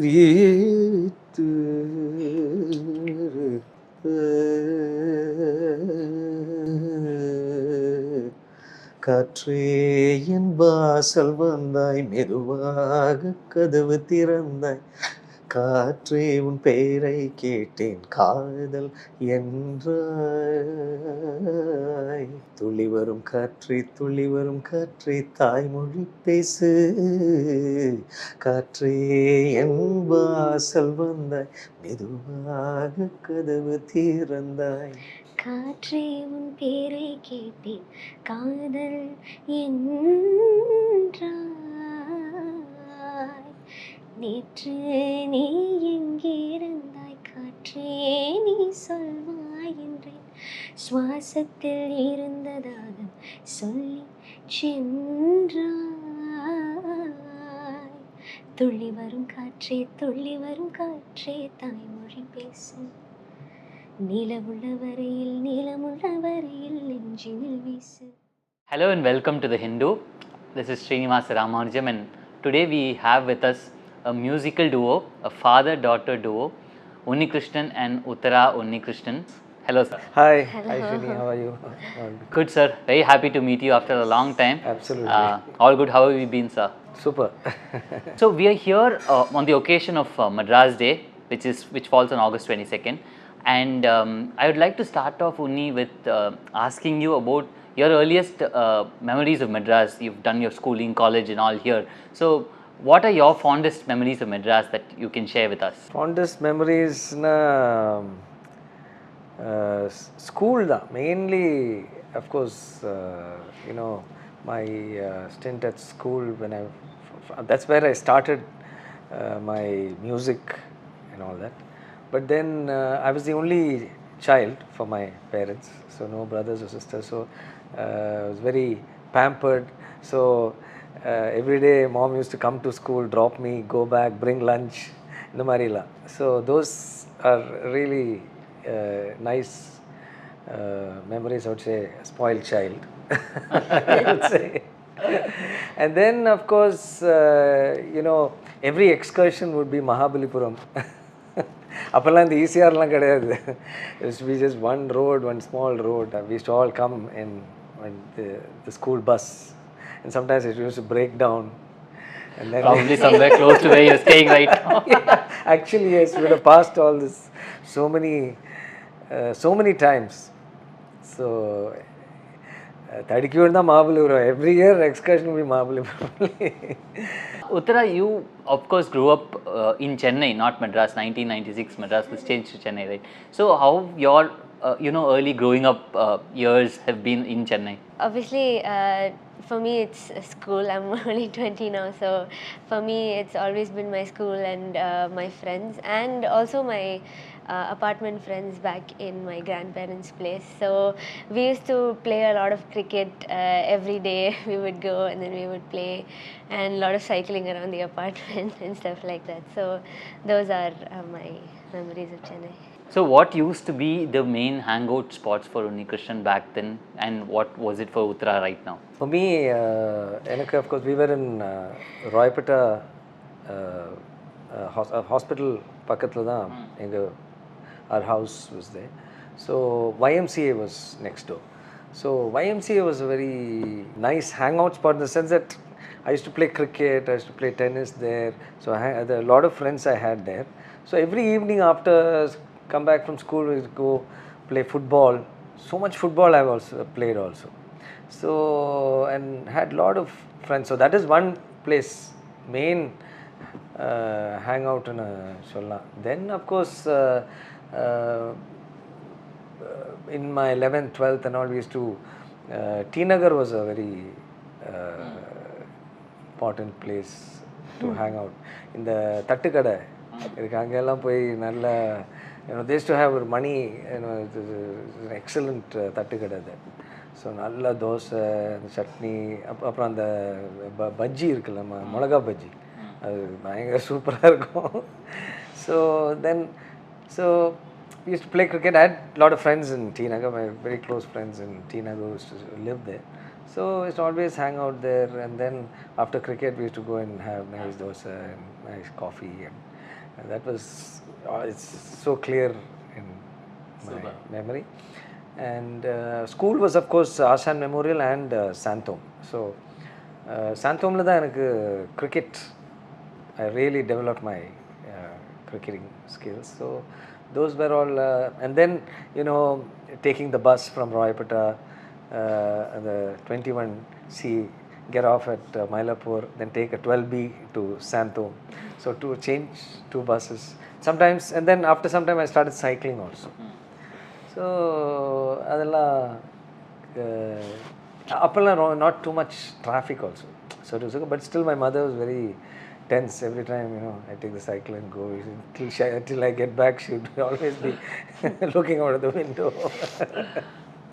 ஈத்து காற்றே என் வாசல் வந்தாய், மெதுவாக கதவு திறந்தாய், காற்றே உன் பெயரை கேட்டேன், காதல் என்றாய். துளி வரும் காற்றே, துளி வரும் காற்றே, தாய்மொழி பேசு, காற்றே என் வாசல் வந்தாய், மெதுவாக கதவு திறந்தாய். காற்றே உன் பேரை கேட்டேன், காதல் என்றாய். நேற்று நீ எங்கே இருந்தாய், காற்றே நீ சொல்வாய் என்றேன், சுவாசத்தில் இருந்ததாக சொல்லி சென்றாய். துள்ளி வரும் காற்றே, துள்ளி வரும் காற்றே, தாய்மொழி பேசு, நீலமுள்ள வரையில், நீலமுள்ள வரையில் நெஞ்சினில் வீசு. Hello and welcome to The Hindu. This is Srinivasa Ramanujam, and today we have with us a musical duo, a father-daughter duo, Unnikrishnan and Uthara Unnikrishnan. Hello sir. Hi. Hello. Hi Shrini, how are you? Good sir, very happy to meet you after a long time. Absolutely. All good, how have you been sir? Super. So we are here on the occasion of Madras Day, which falls on August 22nd. And I would like to start off, Unni, with asking you about your earliest memories of Madras. You've done your schooling, college and all here. So what are your fondest memories of Madras that you can share with us? Fondest memories na school da mainly, of course, you know, my stint at school when that's where I started my music and all that. But then I was the only child for my parents, so no brothers or sisters, so I was very pampered. So every day mom used to come to school, drop me, go back, bring lunch, இந்த மாதிரிலாம். So those are really nice memories. I would say spoiled child. I would say. And then of course you know, every excursion would be Mahabalipuram. அப்போல்லாம் இந்த ஈசிஆர்லாம் கிடையாது. It used to be just one road, one small road. We used to all come in the school bus, and sometimes it used to break down. And then Probably somewhere close to where you're staying right now. Yeah, actually yes, we would have passed all this so many times. So Thadikkur da Mahabalipuram. Every year excursion will be Mahabalipuram. Uttara, you of course grew up in Chennai, not Madras. 1996 Madras was changed to Chennai, right? So how your early growing up years have been in Chennai? Obviously, for me it's school. I'm only 20 now, so for me it's always been my school and my friends, and also my apartment friends back in my grandparents' place. So we used to play a lot of cricket every day. We would go and then we would play, and a lot of cycling around the apartment and stuff like that. So those are my memories of Chennai. So what used to be the main hangout spots for Unnikrishnan back then, and what was it for Uttara right now? For me, of course, we were in Roypeta hospital பக்கத்தில் தான் our house was there. So YMCA was next door. So YMCA was a very nice hangout spot in the sense that I used to play cricket, I used to play tennis there. So there are a lot of friends I had there. So every evening after come back from school, we would go play football. So much football I've also played also. So and had a lot of friends. So that is one place, main hangout in Sholla. Then of course in my 11th, 12th and all, we used to T Nagar was a very important place to hang out. In the Tattukada இதுக்கு அங்கெல்லாம் போய் நல்ல they used to have money, it was an excellent தட்டுக்கடை அது. So நல்ல தோசை, சட்னி, அப்புறம் அந்த பஜ்ஜி இருக்குல்ல, மிளகா பஜ்ஜி, அது பயங்கர சூப்பராக இருக்கும். So then we used to play cricket. I had a lot of friends in T Nagar, my very close friends in T Nagar used to live there. So we used to always hang out there, and then after cricket we used to go and have nice dosa and nice coffee. And And that was, it's so clear in my memory. And school was of course Ashan Memorial and Santhom. So Santhomla da enak cricket, I really developed my cricketing skills. So those were all, and then taking the bus from Roypata, the 21C, get off at Mylapore, then take a 12B to Santhom. So to change 2 buses sometimes, and then after some time I started cycling also. So adella appella not too much traffic also. So it was okay, but still my mother was very tense every time, I take the cycle and go till I get back. She would always be looking out of the window.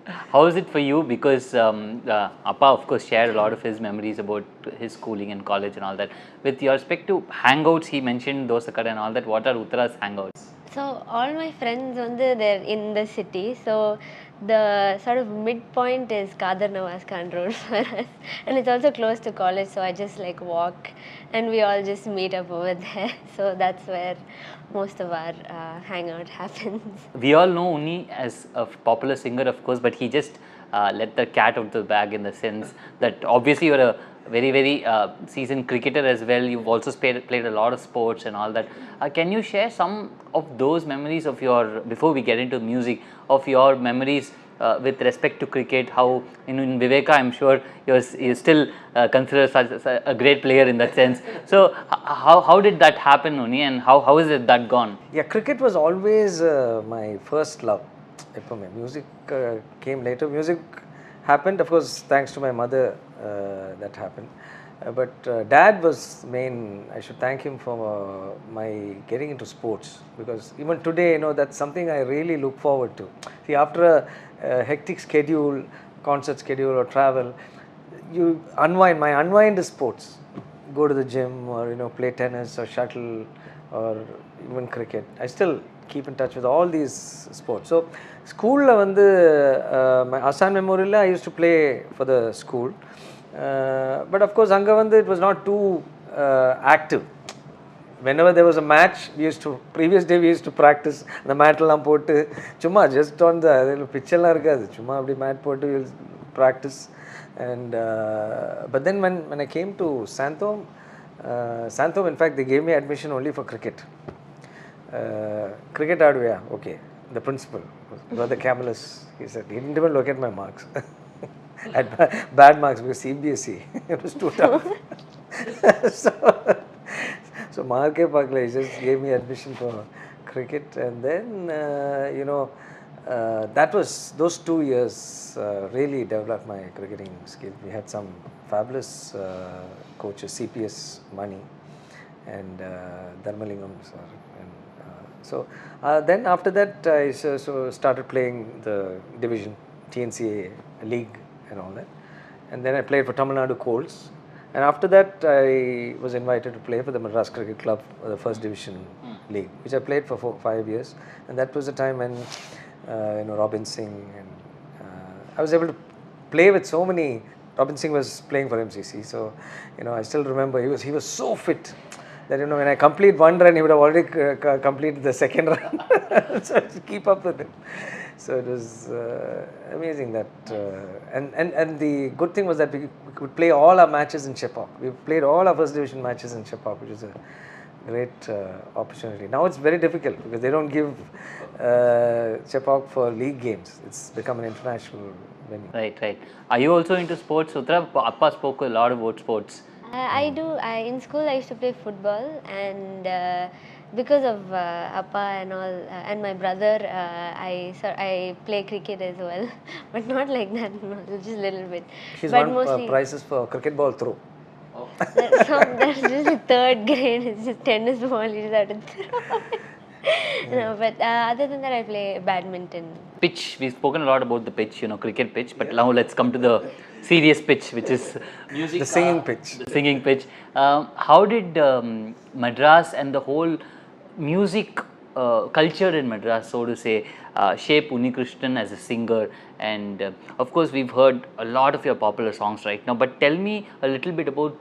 How is it for you? Because Appa, of course, shared a lot of his memories about his schooling and college and all that. With respect to hangouts, he mentioned Dosakada and all that. What are Uttara's hangouts? So all my friends they're in the city, so the sort of midpoint is Kadar Nawaz Khan Road for us, and it's also close to college, so I just like walk and we all just meet up over there. So that's where most of our hangout happens. We all know Unni as a popular singer, of course, but he just let the cat out of the bag in the sense that obviously you're a very, very seasoned cricketer as well. You've also played a lot of sports and all that. Can you share some of those memories of your, before we get into music, of your memories with respect to cricket? How in Viveka, I'm sure you're still considered such a great player in that sense. So how did that happen, Unni, and how is it that gone? Yeah, cricket was always my first love. Music came later. Music happened, of course, thanks to my mother, that happened. But dad was main. I should thank him for my getting into sports, because even today, that's something I really look forward to. See, after a hectic schedule, concert schedule or travel, you unwind. My unwind is sports. Go to the gym or play tennis or shuttle or even cricket. I still keep in touch with all these sports. So school la my Assam Memorial I used to play for the school, but of course anga it was not too active. Whenever there was a match, previous day we used to practice the mat la potu chumma just on the pitch la irukadu chumma appdi mat potu we'll practice. And but then when I came to Santhom, in fact they gave me admission only for cricket. Cricket aduya, okay. The principal, Brother Camillus, he said, he didn't even look at my marks. I had bad marks because CBSE, it was too tough. so marke pakla, he just gave me admission for cricket. And then, that was, those 2 years really developed my cricketing skill. We had some fabulous coaches, CPS Mani and Dharmalingam sir. So then after that I started playing the division, TNCA league and all that. And then I played for Tamil Nadu Colts. And after that I was invited to play for the Madras Cricket Club, the first division league, which I played for 5 years. And that was the time when Robin Singh and I was able to play with so many. Robin Singh was playing for MCC, so I still remember he was so fit that when I complete one run, he would have already completed the second run. So to keep up with him. So it was amazing that, and the good thing was that we could play all our matches in Chepauk. We played all our first division matches in Chepauk, which is a great opportunity. Now it's very difficult because they don't give Chepauk for league games. It's become an international venue. Right. Are you also into sports, Uttara? Appa spoke a lot about sports. I do. In school I used to play football, and because of Appa and all, and my brother, I play cricket as well, but not like that, just a little bit. She's but won mostly prizes for cricket ball throw. That's just the third grade. It's just tennis ball. You just have to throw it. No, but other than that, I play badminton. Pitch. We've spoken a lot about the pitch, cricket pitch. But now let's come to the serious pitch, which is music. The singing pitch. The singing pitch. How did Madras and the whole music culture in Madras, so to say, shape Unnikrishnan as a singer? And of course, we've heard a lot of your popular songs right now. But tell me a little bit about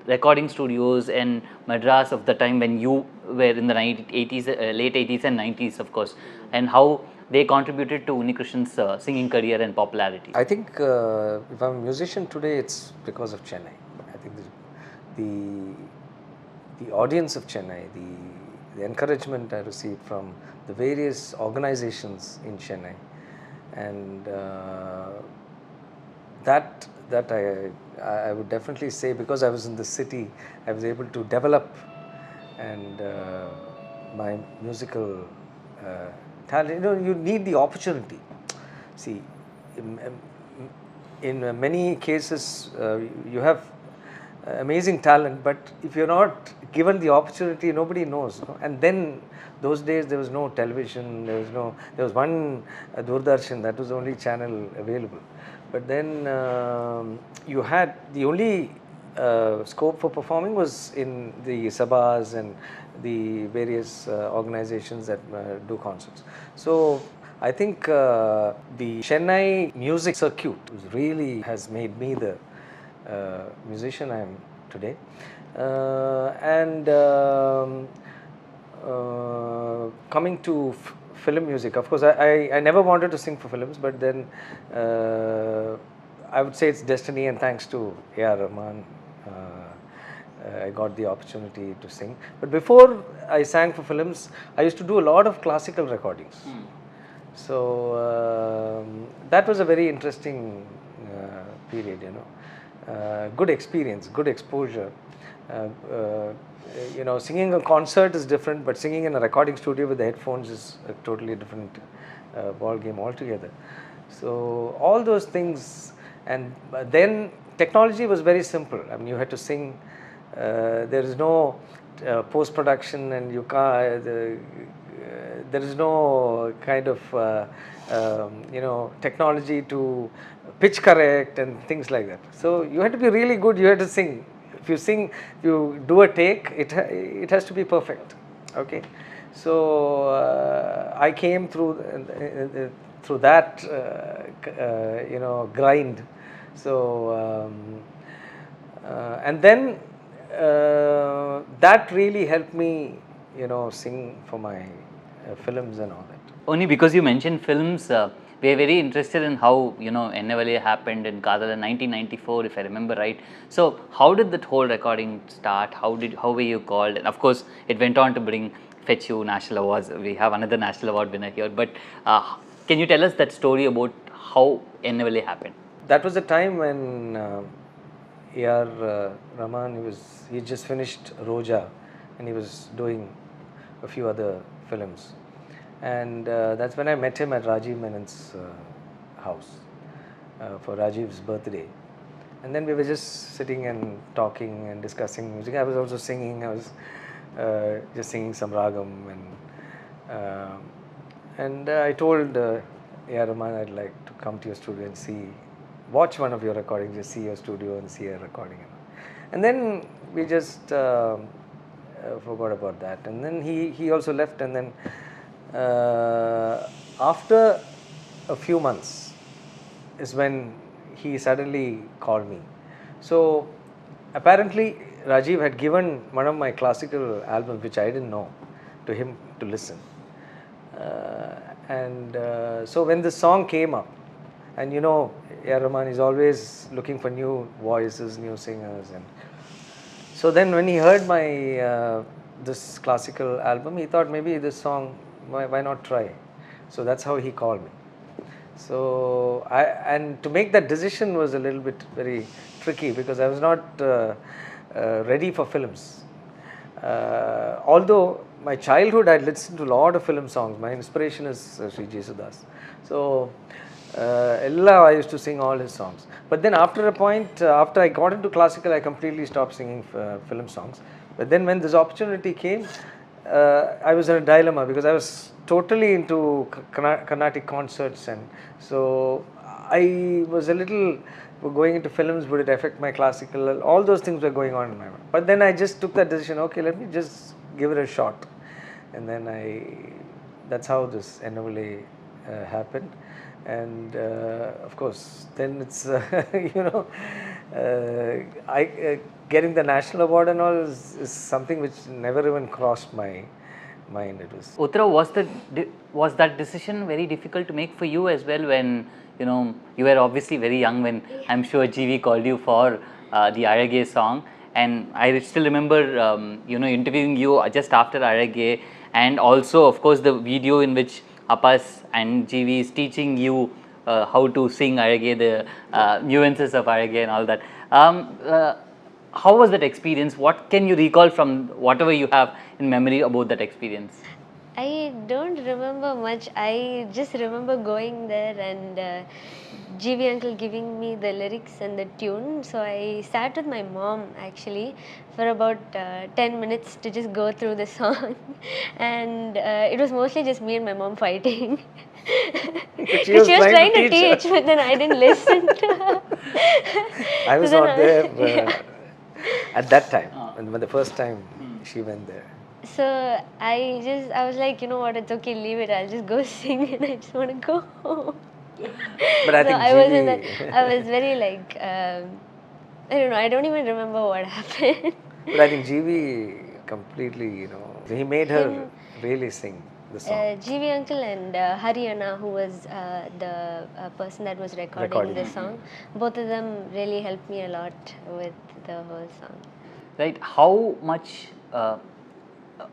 recording studios and Madras of the time when you were in the 80s, late 80s and 90s, of course, and how they contributed to Unnikrishnan's singing career and popularity? I think if I'm a musician today, it's because of Chennai. I think the audience of Chennai, the encouragement I received from the various organizations in Chennai, and that I would definitely say, because I was in the city, I was able to develop and my musical talent. You know, you need the opportunity. See, in many cases you have amazing talent, but if you're not given the opportunity, nobody knows. No? And then those days there was no television, there was one Doordarshan, that was the only channel available. But then you had the only scope for performing was in the sabhas and the various organizations that do concerts. So I think the Chennai music circuit really has made me the musician I am today. Coming to film music, of course, I never wanted to sing for films, but then I would say it's destiny, and thanks to Rahman, I got the opportunity to sing. But before I sang for films, I used to do a lot of classical recordings. So that was a very interesting period, you know. Good experience, good exposure. You know, singing a concert is different, but singing in a recording studio with the headphones is a totally different ball game altogether. So all those things, and then technology was very simple. I mean, you had to sing. There is no post-production, and you can't. There is no kind of you know, technology to pitch correct and things like that. So you had to be really good. You had to sing. If you sing, you do a take, it has to be perfect. Okay, so I came through that you know, grind. So and then that really helped me, you know, sing for my films and all that. Only because you mentioned films, we are very interested in how, you know, Ennavale happened in Kadala in 1994, if I remember right. So how did that whole recording start? How were you called? And of course, it went on to fetch you national awards. We have another national award winner here. But can you tell us that story about how Ennavale happened? That was the time when Rahman, he just finished Roja, and he was doing a few other films. And that's when I met him at Rajiv Menon's house for Rajiv's birthday. And then we were just sitting and talking and discussing music. I was also singing. I was just singing some ragam, and I told Rahman, I'd like to come to your studio and watch one of your recordings, just see your studio and see a recording. And then we just forgot about that. And then he also left, and then after a few months is when he suddenly called me. So apparently Rajiv had given one of my classical albums, which I didn't know, to him to listen. So when the song came up, and you know, Rahman is always looking for new voices, new singers, and so then when he heard my this classical album, he thought maybe this song, why not try? So that's how he called me. So and to make that decision was a little bit very tricky, because I was not ready for films. Although my childhood, I listened to a lot of film songs. My inspiration is Sathyadas. So I used to sing all his songs. But then after a point, after I got into classical, I completely stopped singing film songs. But then when this opportunity came, I was in a dilemma, because I was totally into Carnatic concerts, and so I was a little going into films. Would it affect my classical? All those things were going on in my mind. But then I just took that decision. Okay, let me just give it a shot, and then that's how this Ennavale happened. And of course, then it's you know, Getting the national award and all is something which never even crossed my mind. It was Uttara, was that decision very difficult to make for you as well when you were obviously very young when I'm sure GV called you for the Arage song, and I still remember interviewing you just after Arage, and also of course the video in which Appas and GV is teaching you how to sing Arage, the nuances of Arage and all that. How was that experience? What can you recall from whatever you have in memory about that experience? I don't remember much. I just remember going there and GV uncle giving me the lyrics and the tune. So I sat with my mom actually for about 10 minutes to just go through the song. And it was mostly just me and my mom fighting. she Because was she was trying to teach teach, but then I didn't listen to her. I was So not then there at that time, when the first time she went there. So I was like, you know what, it's okay, leave it. I'll just go sing and I just want to go home. But I So think I was in that. GV I was very like, I don't know. I don't even remember what happened. but I think GV completely, he made her really sing the song. GV uncle and Haryana, who was the person that was recording the song, both of them really helped me a lot with the whole song. Right? How much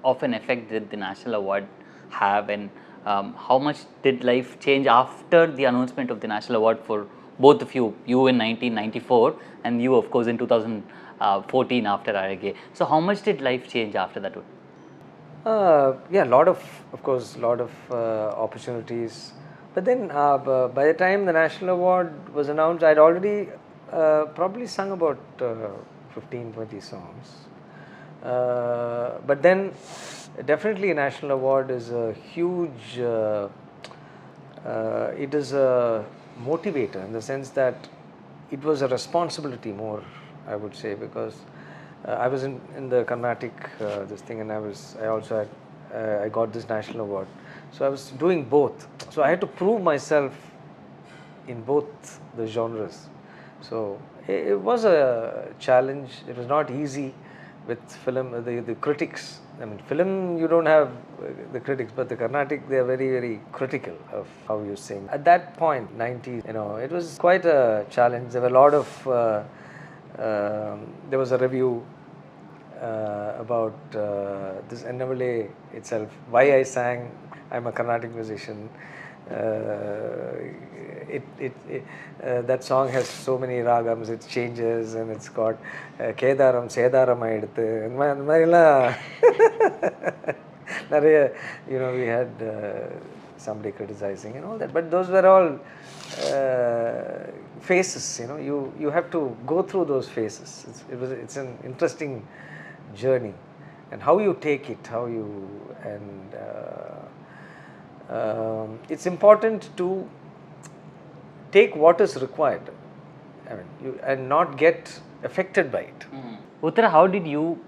of an effect did the national award have, and how much did life change after the announcement of the national award for both of you? You in 1994 and you of course in 2014 after RAG. So how much did life change after that? Yeah, of course, lot of opportunities. But then by the time the national award was announced, I'd already probably sung about 15-20 songs. But then definitely a national award is a huge, it is a motivator in the sense that it was a responsibility more, I would say, because I was in the Carnatic this thing, and I also had I got this national award, so I was doing both. So I had to prove myself in both the genres. So it was a challenge. It was not easy with film. The critics. I mean, film you don't have the critics, but the Carnatic, they are very, very critical of how you sing. At that point, 90s, it was quite a challenge. There were a lot of there was a review about this NWA itself, why I sang. I'm a Carnatic musician. That song has so many ragams, it changes, and it's got Kedaram, Sedaram ஆயிடுத்து அந்த மாதிரிலாம் நிறைய we had somebody criticizing and all that, but those were all phases. You have to go through those phases. It's an interesting journey, and how you take it, it's important to take what is required, and not get affected by it. Uttara, how did you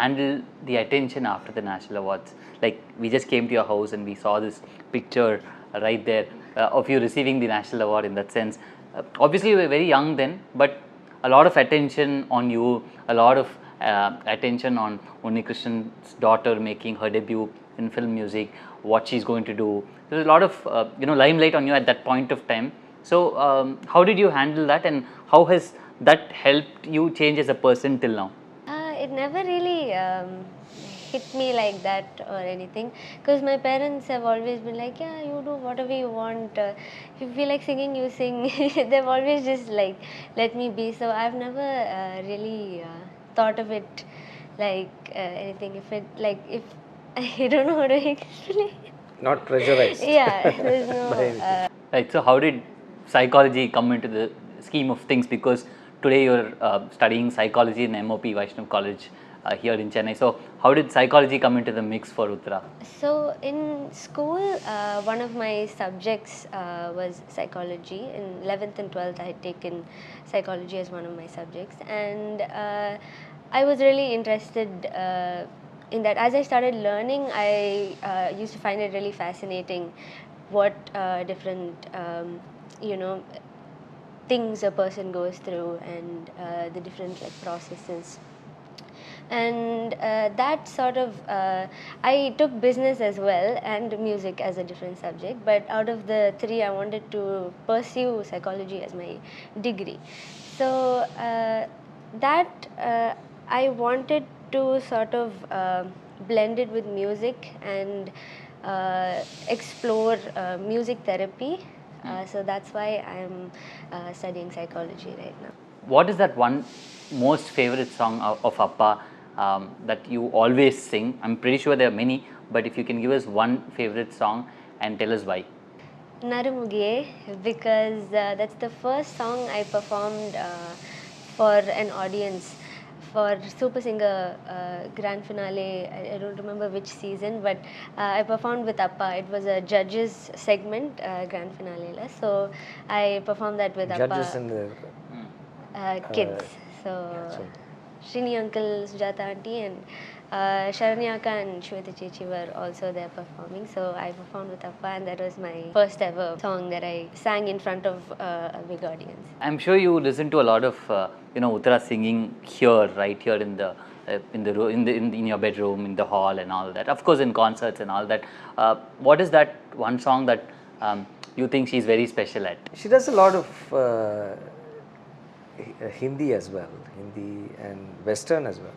handle the attention after the national awards? Like, we just came to your house and we saw this picture right there of you receiving the national award. In that sense, obviously you were very young then, but a lot of attention on you, a lot of attention on Unnikrishnan's daughter making her debut in film music, what she's going to do. There was a lot of limelight on you at that point of time. So how did you handle that, and how has that helped you change as a person till now? It never really hit me like that or anything, because my parents have always been like, yeah, you do whatever you want, if you feel like singing, you sing. They've always just like let me be. So I've never really thought of it like anything. If I don't know how to explain. Not pressurized. Yeah, there's no Right. So how did psychology come into the scheme of things? Because today you're studying psychology in MOP Vaishnav College here in Chennai. So how did psychology come into the mix for Uttara? So in school, one of my subjects was psychology. In 11th and 12th, I had taken psychology as one of my subjects, and I was really interested in that. As I started learning, I used to find it really fascinating what different things a person goes through and the different like processes. And that sort of I took business as well and music as a different subject, but out of the three I wanted to pursue psychology as my degree. So that I wanted to sort of blend it with music and explore music therapy. So that's why I'm studying psychology right now. What is that one most favorite song of Appa that you always sing? I'm pretty sure there are many, but if you can give us one favorite song and tell us why. Narumugiye, because that's the first song I performed for an audience for Super Singer grand finale. I don't remember which season, but I performed with Appa. It was a judges segment grand finale, so I performed that with Judges Appa. in the Kids. So Srini uncle, Sujata auntie, and Sharanya Akka and Shweta Chechi were also there performing. So I performed with Appa, and that was my first ever song that I sang in front of a big audience. I'm sure you listen to a lot of Uttara singing here, right here in the in your bedroom, in the hall, and all that. Of course, in concerts and all that. What is that one song that you think she's very special at? She does a lot of Hindi as well, Hindi and Western as well.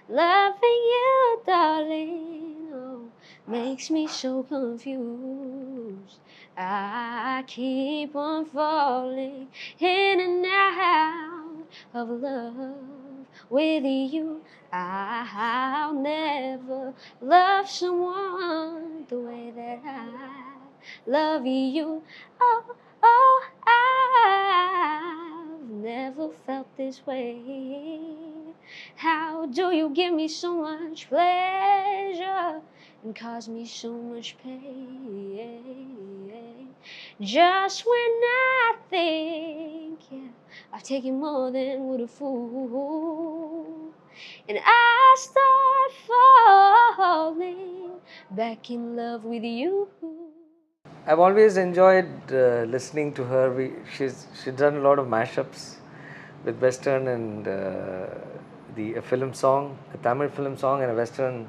Loving you, darling, oh, makes me so confused. I keep on falling in and out of love with you. I'll never love someone the way that I love you. Oh, oh, I've never felt this way. How do you give me so much pleasure and cause me so much pain? Just when I think, yeah, I've taken more than would a fool, and I start falling back in love with you. I've always enjoyed listening to her. She's done a lot of mashups with Western and a film song, a Tamil film song, and a Western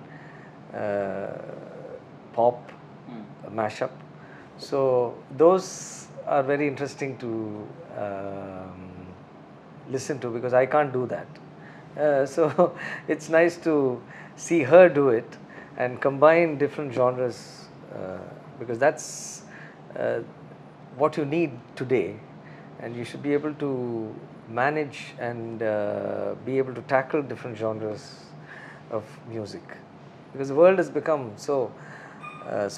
pop mashup. So those are very interesting to listen to because I can't do that. So it's nice to see her do it and combine different genres because that's what you need today, and you should be able to manage and be able to tackle different genres of music because the world has become so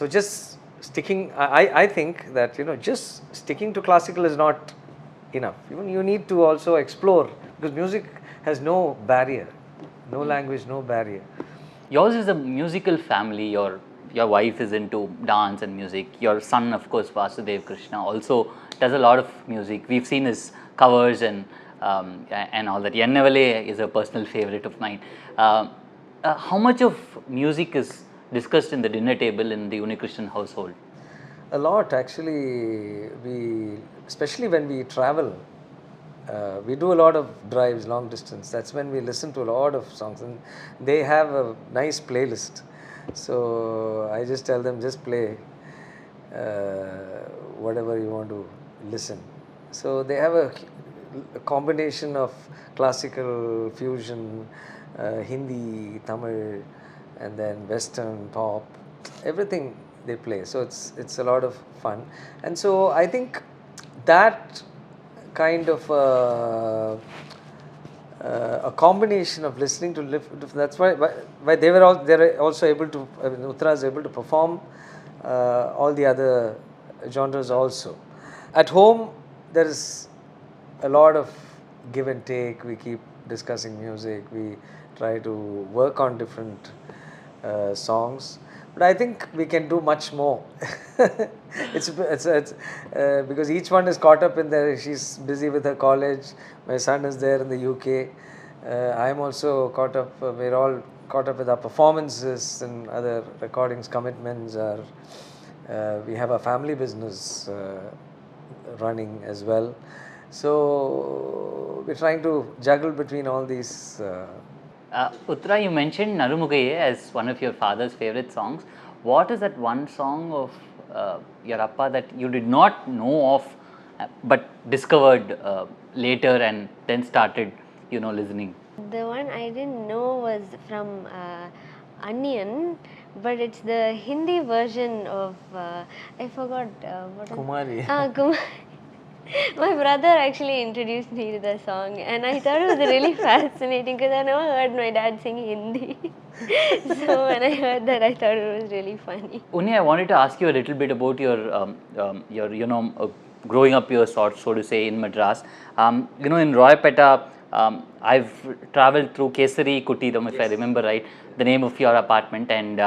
just sticking. I think that just sticking to classical is not enough. Even you need to also explore because music has no barrier, no language, no barrier. Yours is a musical family. Your wife is into dance and music. Your son, of course, Vasudev Krishna, also does a lot of music. We've seen his covers and all that. Yennavale is a personal favorite of mine. How much of music is discussed in the dinner table in the Unnikrishnan household? A lot actually. Especially when we travel, we do a lot of drives, long distance. That's when we listen to a lot of songs, and they have a nice playlist. So I just tell them, just play whatever you want to listen. So they have a combination of classical, fusion, Hindi, Tamil, and then Western pop, everything they play. So it's a lot of fun, and so I think that kind of a combination of listening to that's why they're also able to, Uttara is able to perform all the other genres also. At home there is a lot of give and take. We keep discussing music, we try to work on different songs, but I think we can do much more. it's because each one is caught up in there. She's busy with her college, my son is there in the UK, I'm also caught up, we're all caught up with our performances and other recordings, commitments. We have a family business running as well. So we're trying to juggle between all these. Uttara, you mentioned Narumugaye as one of your father's favorite songs. What is that one song of your appa that you did not know of but discovered later and then started, listening? The one I didn't know was from Onion, but it's the Hindi version of I forgot what is Kumari. My brother actually introduced me to the song, and I thought it was really fascinating because I never heard my dad sing Hindi. So when I heard that, I thought it was really funny. Unni, I wanted to ask you a little bit about your growing up years, so to say, in Madras. In Roypeta, I've traveled through Kesari Kutiram, if I remember right, the name of your apartment, and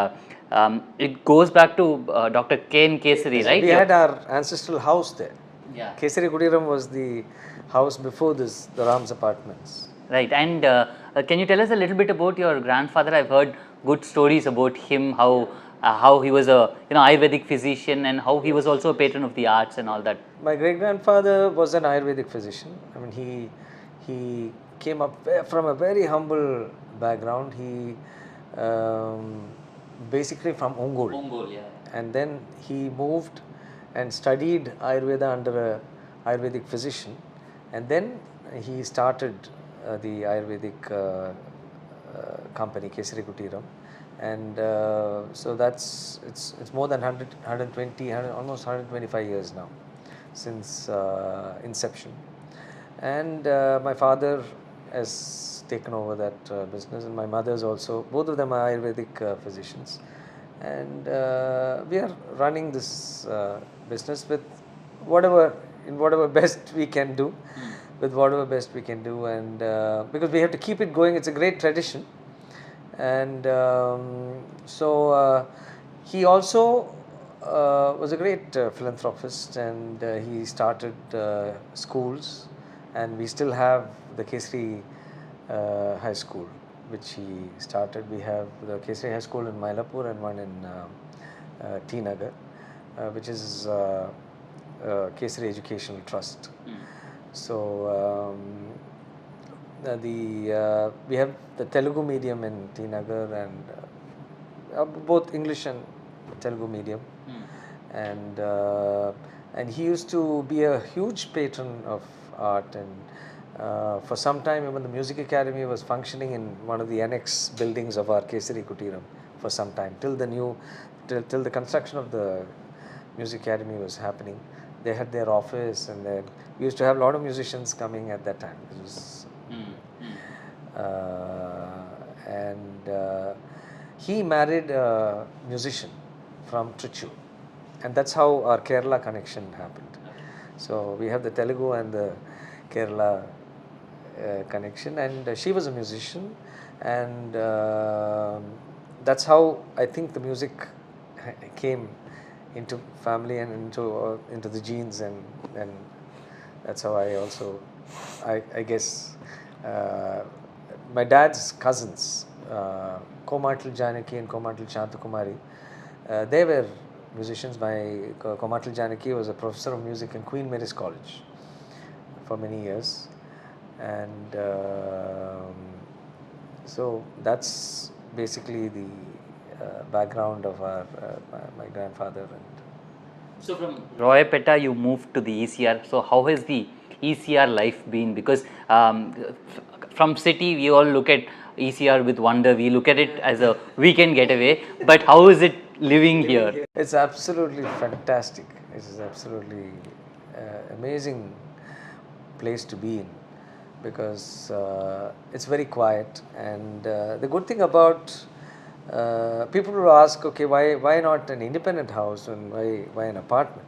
it goes back to Dr. Ken Kesari, right? We had our ancestral house there. Yeah. Kesari Kudiram was the house before this, the Ram's apartments. Right, and can you tell us a little bit about your grandfather? I've heard good stories about him, how he was a Ayurvedic physician and how he was also a patron of the arts and all that. My great grandfather was an Ayurvedic physician. I mean, he came up from a very humble background. He basically from Ongole. Yeah. And then he moved and studied Ayurveda under a Ayurvedic physician, and then he started the Ayurvedic company Kesari Kutiram, and so it's more than 120, almost 125 years now since inception, and my father has taken over that business, and my mother's also, both of them are Ayurvedic physicians, and we are running this business with whatever best we can do, and because we have to keep it going. It's a great tradition, and so he also was a great philanthropist, and he started schools, and we still have the Kesari High School, which he started. We have the Kesari High School in Mylapore and one in T Nagar, which is Kesari Educational Trust. So we have the Telugu medium in T Nagar, and both English and Telugu medium, and he used to be a huge patron of art, and for some time even the Music Academy was functioning in one of the annex buildings of our Kesari Kutiram for some time till till the construction of the Music Academy was happening. They had their office, and we used to have a lot of musicians coming at that time. It was, and he married a musician from Trichy, and that's how our Kerala connection happened. So we have the Telugu and the Kerala connection, and she was a musician, and that's how I think the music came into family and into the genes, and that's how I also I guess my dad's cousins, Komatil Janaki and Komatil Chantakumari, they were musicians. My Komatil Janaki was a professor of music in Queen Mary's College for many years, and so that's basically the background of my grandfather. And so from Roypeta you moved to the ECR. So how has the ECR life been? Because from city we all look at ECR with wonder. We look at it as a weekend getaway. But how is it living here? It's absolutely fantastic. It is absolutely amazing place to be in, because it's very quiet, and the good thing about people will ask, okay, why not an independent house, and why an apartment?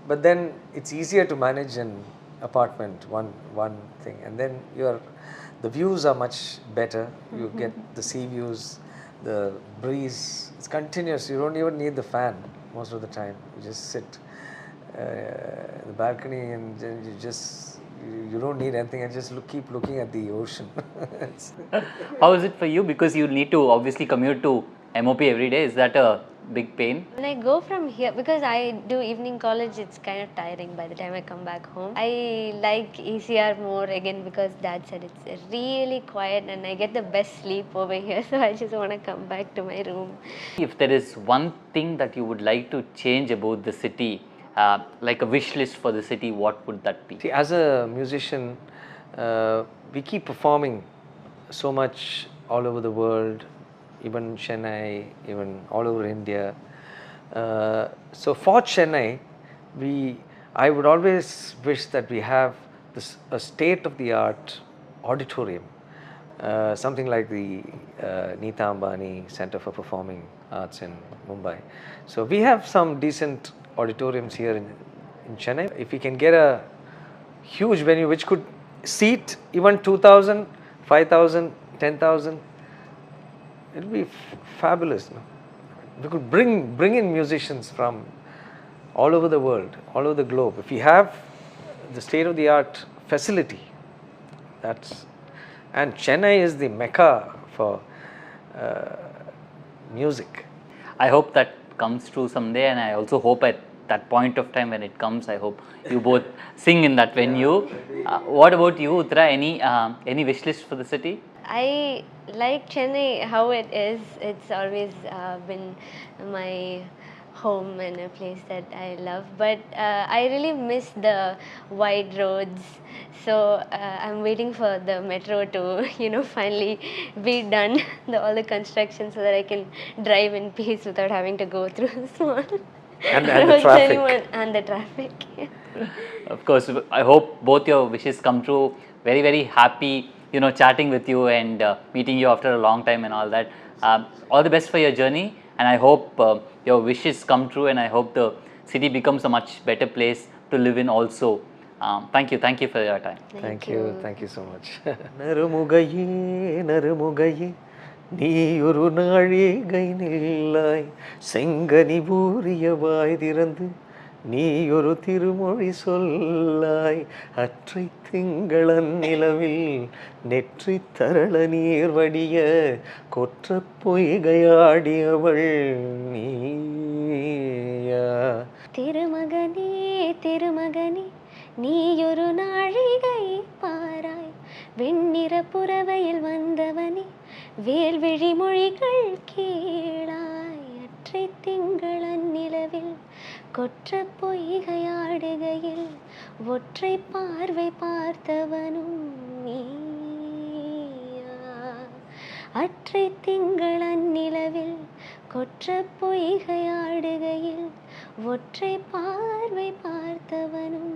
But then it's easier to manage an apartment, one thing, and then the views are much better. You get the sea views, the breeze. It's continuous. You don't even need the fan most of the time. You just sit in the balcony, and you don't need anything, and just keep looking at the ocean. How is it for you? Because you need to obviously commute to MOP every day. Is that a big pain? When I go from here, because I do evening college, it's kind of tiring by the time I come back home. I like ECR more again because Dad said it's really quiet and I get the best sleep over here. So I just want to come back to my room. If there is one thing that you would like to change about the city, like a wish list for the city, what would that be? See, as a musician, we keep performing so much all over the world, even Chennai, even all over India. So for Chennai, I would always wish that we have a state-of-the-art auditorium, something like the Neeta Ambani Center for Performing Arts in Mumbai. So we have some decent auditoriums here in Chennai. If we can get a huge venue which could seat even 2,000, 5,000, 10,000, it would be fabulous. No? We could bring in musicians from all over the world, all over the globe. If we have the state-of-the-art facility, and Chennai is the mecca for music. I hope that comes true someday, and I also hope at that point of time when it comes, I hope you both sing in that venue. What about you, Uthara? Any wish list for the city? I like Chennai how it is. It's always been my home and a place that I love, but I really miss the wide roads. So I'm waiting for the metro to finally be done, all the construction, so that I can drive in peace without having to go through small And the roads traffic. anymore. And the traffic. Of course, I hope both your wishes come true. Very, very happy, chatting with you and meeting you after a long time and all that. All the best for your journey, and I hope your wishes come true, and I hope the city becomes a much better place to live in also. Thank you for your time. Thank you so much. நறுமுகையே நறுமுகையே நீ ஒரு நாழிகை நில்லாய் செங்கனி ஊறிய வாய் திறந்து நீ ஒரு திருமொழி சொல்லாய் அற்றை திங்களன் நிலவில் நெற்றி தரள நீர் வடிய கொற்ற பொய்கையாடியவள் நீயா. திருமகனே திருமகனே நீயொரு நாழிகை பாராய் வெண்ணிற புறவையில் வந்தவனே வேல்விழி மொழிகள் கேளாய் அற்றை திங்களன் நிலவில் கொற்ற பொய்கையாடுகையில் ஒற்றை பார்வை பார்த்தவனும் நீயா. அற்றை திங்களன் நிலவில் கொற்ற பொய்கையாடுகையில் ஒற்றை பார்வை பார்த்தவனும்